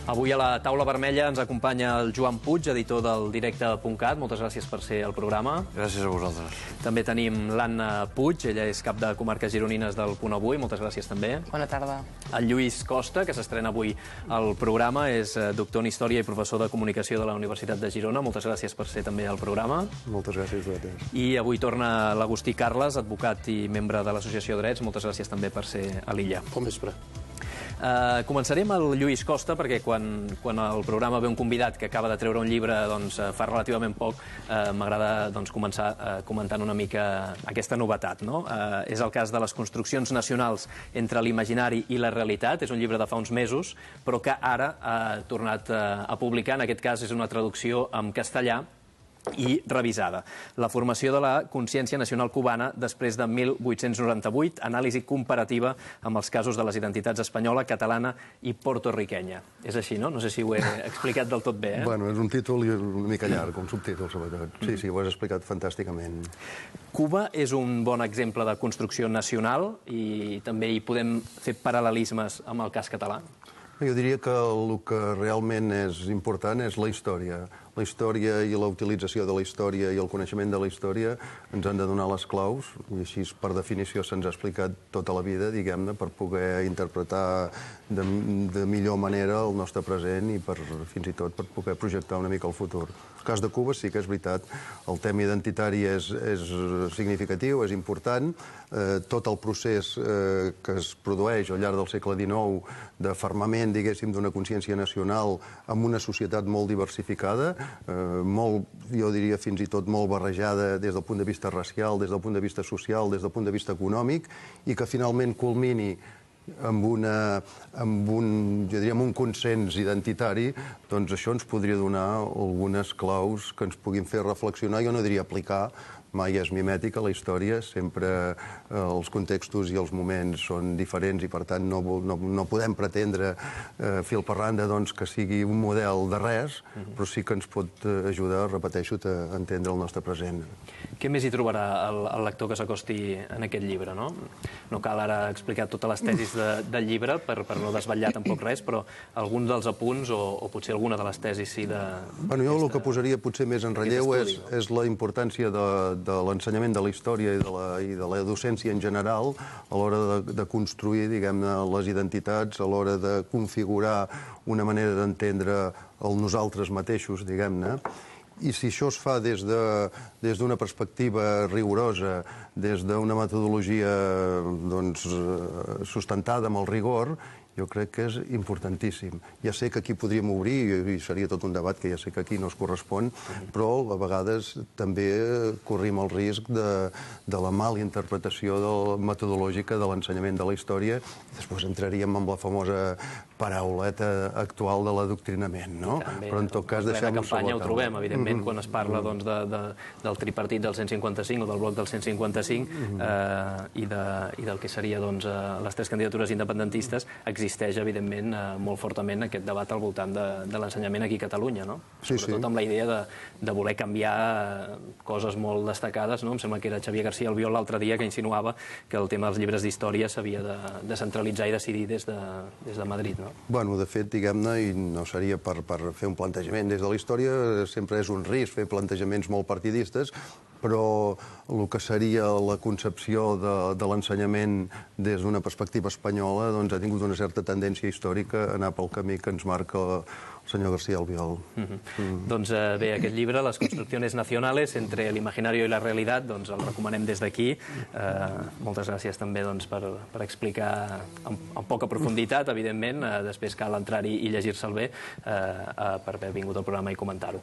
Avui a la taula vermella ens acompanya el Joan Puig, editor del directe.cat. Moltes gràcies per ser al programa. Gràcies a vosaltres. També tenim l'Anna Puig, ella és cap de comarques gironines del Punt Avui. Moltes gràcies també. Bona tarda. El Lluís Costa, que s'estrena avui al programa, és doctor en Història i professor de Comunicació de la Universitat de Girona. Moltes gràcies per ser també al programa. Moltes gràcies a vosaltres. I avui torna l'Agustí Carles, advocat i membre de l'Associació Drets. Moltes gràcies també per ser a l'illa. Bon vespre. Començarem amb el Lluís Costa, perquè quan al programa ve un convidat que acaba de treure un llibre fa relativament poc, m'agrada començar comentant una mica aquesta novetat. És el cas de les construccions nacionals entre l'imaginari i la realitat. És un llibre de fa uns mesos, però que ara ha tornat a publicar. En aquest cas és una traducció en castellà i revisada. La formació de la consciència nacional cubana després de 1898, anàlisi comparativa amb els casos de les identitats espanyola, catalana i porto-riquenya. És així, no? No sé si ho he explicat del tot bé, Bueno, és un títol una mica llarg, un subtítol, sobretot. Sí, ho has explicat fantàsticament. Cuba és un bon exemple de construcció nacional i també hi podem fer paral·lelismes amb el cas català. Jo diria que el que realment és important és la història. La història i la utilització de la història i el coneixement de la història ens han de donar les claus, i així per definició se'ns ha explicat tota la vida, diguem-ne, per poder interpretar de millor manera el nostre present i fins i tot per poder projectar una mica el futur. En el cas de Cuba sí que és veritat, el tema identitari és significatiu, és important. Tot el procés que es produeix al llarg del segle XIX d'afermament, diguéssim, d'una consciència nacional amb una societat molt diversificada, jo diria fins i tot molt barrejada des del punt de vista racial, des del punt de vista social, des del punt de vista econòmic, i que finalment culmini amb un consens identitari, doncs això ens podria donar algunes claus que ens puguin fer reflexionar. Jo no diria aplicar, mai és mimètica la història, sempre els contextos i els moments són diferents i per tant no podem pretendre fil per randa que sigui un model de res, però sí que ens pot ajudar, repeteixo, a entendre el nostre present. Què més hi trobarà el lector que s'acosti en aquest llibre? No cal ara explicar totes les tesis del llibre per no desvetllar tampoc res, però alguns dels apunts o potser alguna de les tesis sí de... Jo el que posaria potser més en relleu és la importància de l'ensenyament de la història i de la docència en general a l'hora de construir, diguem-ne, les identitats, a l'hora de configurar una manera d'entendre el nosaltres mateixos, diguem-ne. I si això es fa des d'una perspectiva rigorosa, des d'una metodologia sustentada amb el rigor, jo crec que és importantíssim. Ja sé que aquí podríem obrir, i seria tot un debat que ja sé que aquí no es correspon, però a vegades també corrim el risc de la mala interpretació metodològica de l'ensenyament de la història. Després entraríem amb la famosa parauleta actual de l'adoctrinament, no? Però en tot cas deixem-ho sobre la taula. En campanya ho trobem, evidentment, quan es parla del tripartit del 155 o del bloc del 155 i del que seria les tres candidatures independentistes, existeix, evidentment, molt fortament aquest debat al voltant de l'ensenyament aquí a Catalunya, no? Sobretot amb la idea de voler canviar coses molt destacades, no? Em sembla que era Xavier García Albiol l'altre dia que insinuava que el tema dels llibres d'història s'havia de centralitzar i decidir des de Madrid, no? Bueno, de fet, diguem-ne, i no seria per fer un plantejament des de la història, sempre és un risc fer plantejaments molt partidistes, però el que seria la concepció de l'ensenyament des d'una perspectiva espanyola ha tingut una certa tendència històrica a anar pel camí que ens marca el senyor García Albiol. Doncs bé, aquest llibre, Les construcciones nacionales entre el imaginario y la realidad, doncs el recomanem des d'aquí. Moltes gràcies també per explicar amb poca profunditat, evidentment. Després cal entrar-hi i llegir-se'l bé per haver vingut al programa i comentar-ho.